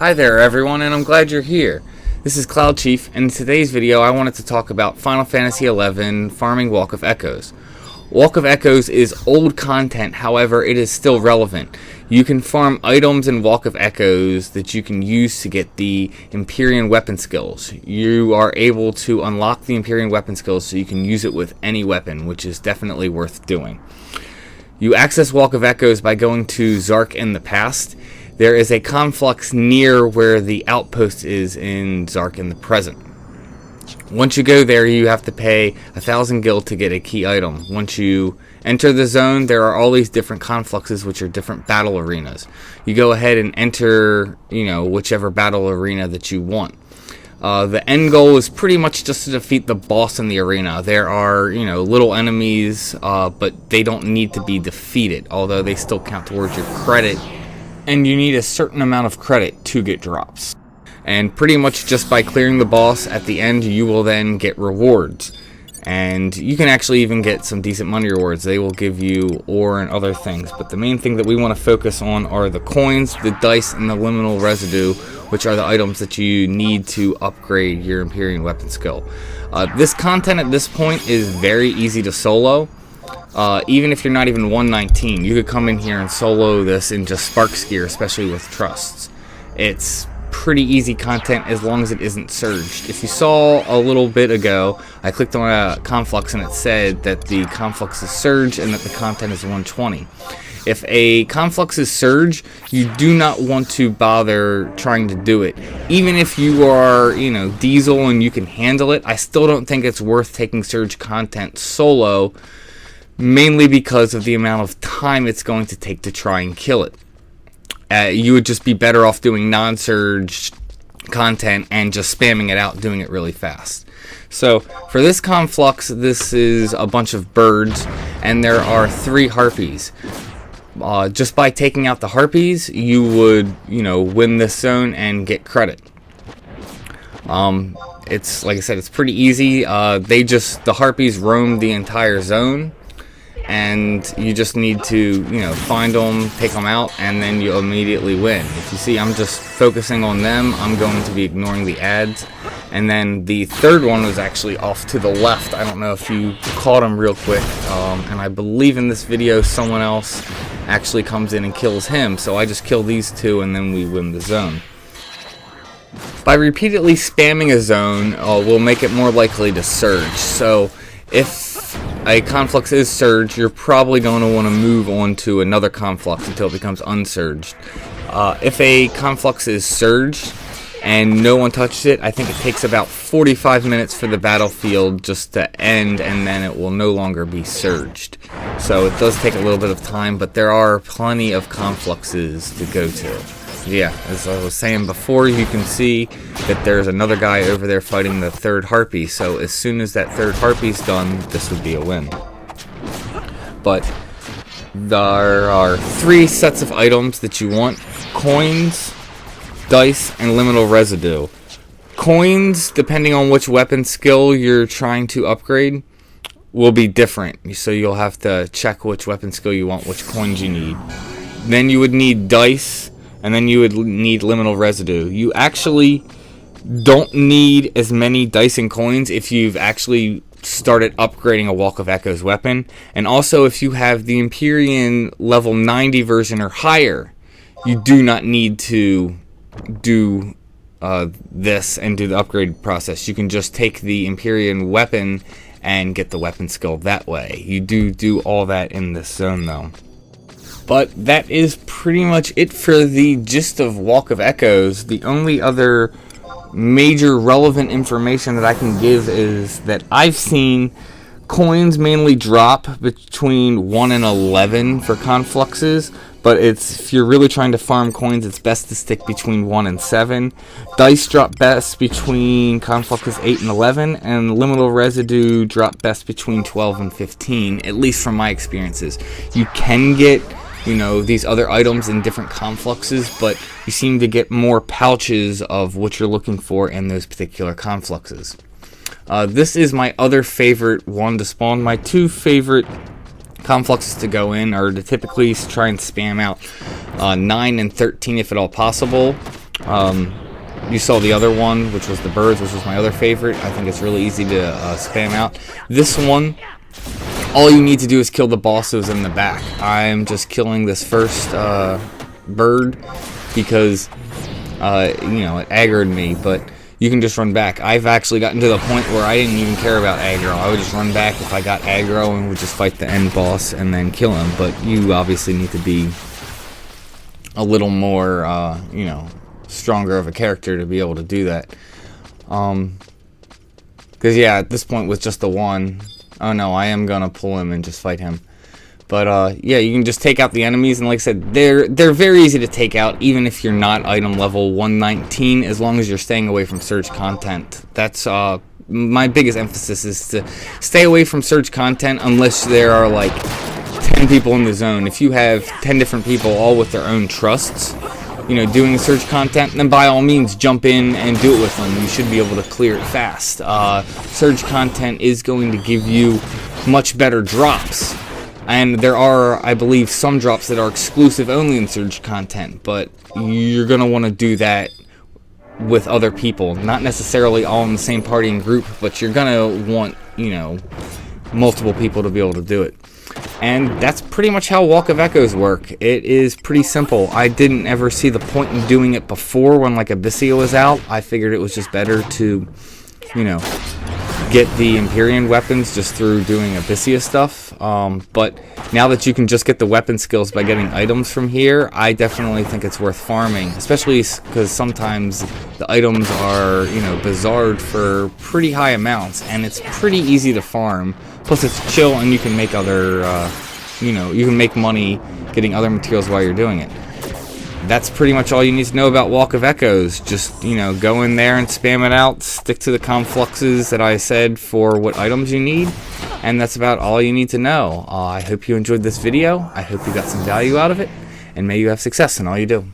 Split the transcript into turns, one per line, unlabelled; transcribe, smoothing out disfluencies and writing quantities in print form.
Hi there everyone, and I'm glad you're here. This is Cloud Chief, and in today's video I wanted to talk about Final Fantasy XI farming Walk of Echoes. Walk of Echoes is old content, however it is still relevant. You can farm items in Walk of Echoes that you can use to get the Empyrean Weaponskills. You are able to unlock the Empyrean Weaponskills so you can use it with any weapon, which is definitely worth doing. You access Walk of Echoes by going to Zark in the past. There is a conflux near where the outpost is in Zark in the present. Once you go there, you have to pay 1,000 gil to get a key item. Once you enter the zone, there are all these different confluxes, which are different battle arenas. You go ahead and enter, whichever battle arena that you want. The end goal is pretty much just to defeat the boss in the arena. There are, little enemies, but they don't need to be defeated, although they still count towards your credit. And you need a certain amount of credit to get drops. And pretty much just by clearing the boss at the end, you will then get rewards. And you can actually even get some decent money rewards. They will give you ore and other things. But the main thing that we want to focus on are the coins, the dice, and the liminal residue, which are the items that you need to upgrade your Empyrean Weaponskill. This content at this point is very easy to solo. Even if you're not even 119, you could come in here and solo this in just Sparks gear, especially with trusts. It's pretty easy content as long as it isn't surged. If you saw a little bit ago, I clicked on a conflux and it said that the conflux is surged and that the content is 120. If a conflux is surge, you do not want to bother trying to do it. Even if you are, diesel and you can handle it, I still don't think it's worth taking surge content solo, mainly because of the amount of time it's going to take to try and kill it. You would just be better off doing non-surge content and just spamming it out, doing it really fast. So for this conflux, this is a bunch of birds, and there are 3 harpies. Just by taking out the harpies, you would, win this zone and get credit. It's, like I said, it's pretty easy. The harpies roam the entire zone. And you just need to, find them, take them out, and then you immediately win. If you see, I'm just focusing on them. I'm going to be ignoring the ads. And then the third one was actually off to the left. I don't know if you caught him real quick. And I believe in this video someone else actually comes in and kills him. So I just kill these 2, and then we win the zone. By repeatedly spamming a zone, we'll make it more likely to surge. So if a conflux is surged, you're probably going to want to move on to another conflux until it becomes unsurged. If a conflux is surged and no one touched it, I think it takes about 45 minutes for the battlefield just to end, and then it will no longer be surged. So it does take a little bit of time, but there are plenty of confluxes to go to. Yeah, as I was saying before, you can see that there's another guy over there fighting the 3rd harpy, so as soon as that 3rd harpy's done, this would be a win. But there are 3 sets of items that you want: coins, dice, and liminal residue. Coins, depending on which weapon skill you're trying to upgrade, will be different, so you'll have to check which weapon skill you want, which coins you need. Then you would need dice, and then you would need liminal residue. You actually don't need as many dice and coins if you've actually started upgrading a Walk of Echoes weapon. And also, if you have the Empyrean level 90 version or higher, you do not need to do this and do the upgrade process. You can just take the Empyrean weapon and get the weapon skill that way. You do all that in this zone, though. But that is pretty much it for the gist of Walk of Echoes. The only other major relevant information that I can give is that I've seen coins mainly drop between 1 and 11 for confluxes, but if you're really trying to farm coins, it's best to stick between 1 and 7. Dice drop best between confluxes 8 and 11, and liminal residue drop best between 12 and 15, at least from my experiences. You can get these other items in different confluxes, but you seem to get more pouches of what you're looking for in those particular confluxes. This is my other favorite one to spawn. My 2 favorite confluxes to go in are to typically try and spam out 9 and 13 if at all possible, You saw the other one, which was the birds, which was my other favorite. I think it's really easy to spam out. This one, all you need to do is kill the bosses in the back. I'm just killing this first bird because, you know, it aggroed me, but you can just run back. I've actually gotten to the point where I didn't even care about aggro. I would just run back if I got aggro and would just fight the end boss and then kill him. But you obviously need to be a little more, you know, stronger of a character to be able to do that. Because, yeah, at this point with just the one, oh no, I am going to pull him and just fight him. But, yeah, you can just take out the enemies, and like I said, they're very easy to take out, even if you're not item level 119, as long as you're staying away from surge content. That's, my biggest emphasis is to stay away from surge content unless there are, like, 10 people in the zone. If you have 10 different people, all with their own trusts, you know, doing surge content, then by all means jump in and do it with them. You should be able to clear it fast. Surge content is going to give you much better drops. And there are, I believe, some drops that are exclusive only in surge content, but you're going to want to do that with other people. Not necessarily all in the same party and group, but you're going to want, you know, multiple people to be able to do it. And that's pretty much how Walk of Echoes work. It is pretty simple. I didn't ever see the point in doing it before when, like, Abyssea was out. I figured it was just better to, you know, get the Empyrean weapons just through doing Abyssea stuff. But now that you can just get the weapon skills by getting items from here, I definitely think it's worth farming, especially because sometimes the items are, you know, bizarred for pretty high amounts, and it's pretty easy to farm. Plus it's chill, and you can make other, you know, you can make money getting other materials while you're doing it. That's pretty much all you need to know about Walk of Echoes. Just, you know, go in there and spam it out. Stick to the confluxes that I said for what items you need. And that's about all you need to know. I hope you enjoyed this video. I hope you got some value out of it. And may you have success in all you do.